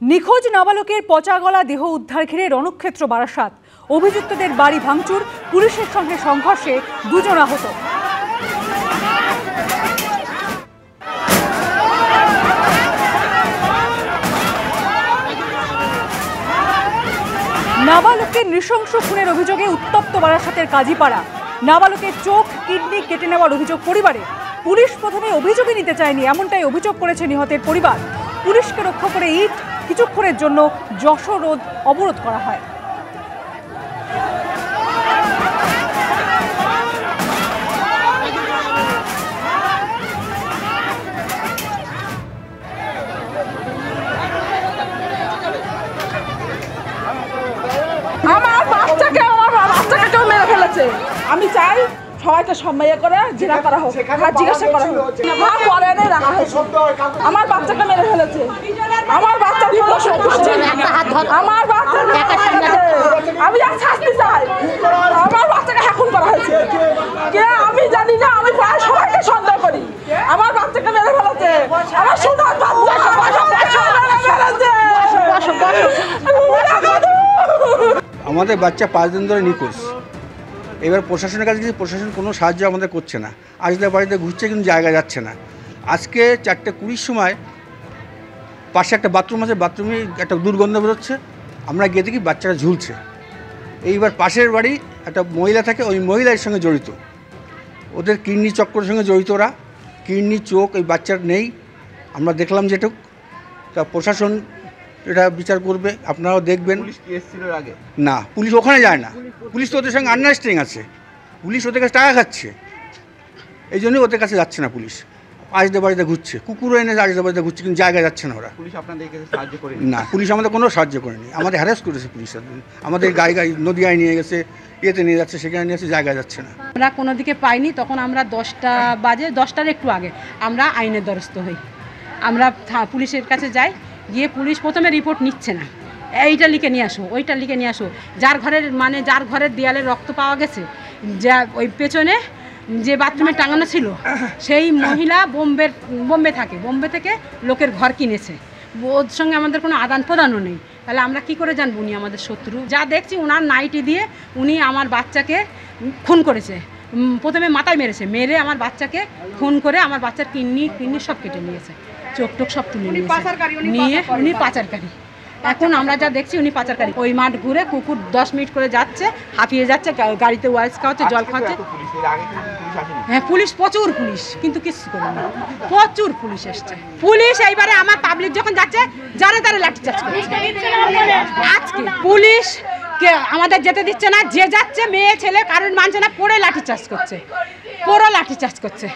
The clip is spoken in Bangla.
নিখোঁজ নাবালকের পচা গলা দেহ উদ্ধার ঘিরে রণক্ষেত্র বারাসাত। অভিযুক্তদের বাড়ি ভাঙচুর, পুলিশের সঙ্গে সংঘর্ষে দুজন আহত। নাবালককে নৃশংস খুনের অভিযোগে উত্তপ্ত বারাসাতের কাজীপাড়া। নাবালকের চোখ কিডনি কেটে নেওয়ার অভিযোগ পরিবারে। পুলিশ প্রথমে অভিযোগই নিতে চায়নি, এমনটাই অভিযোগ করেছে নিহতের পরিবার। পুলিশকে রক্ষা করে ইট কিছুক্ষণের জন্য যশোর রোড অবরোধ করা হয়। আমার বাচ্চাকে কেউ মেরে ফেলেছে। আমি চাই সবাইকে সম্মান করে জেরা করা হোক, জিজ্ঞাসা করা হোক। রাখা হয়েছে। আমার বাচ্চাকে মেরে ফেলেছে। আমার বাচ্চা আমি শাস্তি চাই। আমার বাচ্চাকে এখন করা হয়েছে কে আমি জানি না। আমি প্রায় সবাইকে সন্দেহ করি। আমার বাচ্চাকে মেরে ফেলেছে। আমার সোনার আমাদের বাচ্চা 5 দিন ধরে নিখোঁজ। এবার প্রশাসনের কাছে গিয়ে প্রশাসন কোনো সাহায্য আমাদের করছে না। আসলে বাড়িতে ঘুরছে কিন্তু জায়গা যাচ্ছে না। আজকে 4:20 সময় পাশে একটা বাথরুম আছে, বাথরুমে একটা দুর্গন্ধ বেরোচ্ছে। আমরা গিয়ে দেখি বাচ্চারা ঝুলছে। এইবার পাশের বাড়ি একটা মহিলা থাকে, ওই মহিলার সঙ্গে জড়িত, ওদের কিডনি চক্রের সঙ্গে জড়িত ওরা। কিডনি চোখ এই বাচ্চার নেই, আমরা দেখলাম যেটুক। তা প্রশাসন এটা বিচার করবে, আপনারাও দেখবেন। না, পুলিশ ওখানে যায় না। পুলিশ তো ওদের সঙ্গে আন্ডারস্ট্যান্ডিং আছে। পুলিশ ওদের কাছে টাকা খাচ্ছে, এই জন্যই ওদের কাছে যাচ্ছে না। পুলিশ আজদের বাড়িতে ঘুরছে, কুকুরও এনে আজদের বাড়িতে ঘুরছে, কিন্তু জায়গায় যাচ্ছে না ওরা। পুলিশ আপনাদের কাছে সাহায্য করে না, পুলিশ আমাদের কোনো সাহায্য করেনি। আমাদের হ্যারাস করেছে পুলিশ, আমাদের গায়ে নদীয়ায় নিয়ে গেছে, ইয়েতে নিয়ে যাচ্ছে, সেখানে নিয়ে যাচ্ছে, জায়গায় যাচ্ছে না। আমরা কোনো দিকে পাইনি। তখন আমরা 10টা বাজে, 10টার একটু আগে আমরা আইনের দ্বারস্থ হই। আমরা পুলিশের কাছে যাই, গিয়ে পুলিশ প্রথমে রিপোর্ট নিচ্ছে না। এইটা লিখে নিয়ে আসো, ওইটা লিখে নিয়ে আসো। যার ঘরের দেয়ালে রক্ত পাওয়া গেছে, যা ওই পেছনে যে বাথরুমে টাঙানো ছিল, সেই মহিলা বোম্বে থাকে। বোম্বে থেকে লোকের ঘর কিনেছে। ওর সঙ্গে আমাদের কোনো আদান প্রদানও নেই। তাহলে আমরা কি করে জানবো উনি আমাদের শত্রু? যা দেখছি ওনার নাইটি দিয়ে উনি আমার বাচ্চাকে খুন করেছে। প্রথমে মাথায় মেরেছে, মেরে আমার বাচ্চাকে খুন করে আমার বাচ্চার কিডনি সব কেটে নিয়েছে, চোখ টোক সব তুলে নিয়ে উনি পাচারকারী। এখন আমরা যা দেখছি উনি পাচারকারী। ওই মাঠ ঘুরে কুকুর 10 মিনিট করে যাচ্ছে, হাঁপিয়ে যাচ্ছে, গাড়িতে ওয়াইস খাওয়াচ্ছে, জল খাওয়াচ্ছে। হ্যাঁ, পুলিশ প্রচুর পুলিশ, কিন্তু কিছু করেনি। প্রচুর পুলিশ এসছে। পুলিশ এইবারে আমার পাবলিক যখন যাচ্ছে, যারা তারা লাঠিচার্জ করছে। আজকে পুলিশ আমাদের যেতে দিচ্ছে না। যে যাচ্ছে মেয়ে ছেলে কারণ মানছে না, পড়ে লাঠিচার্জ করছে।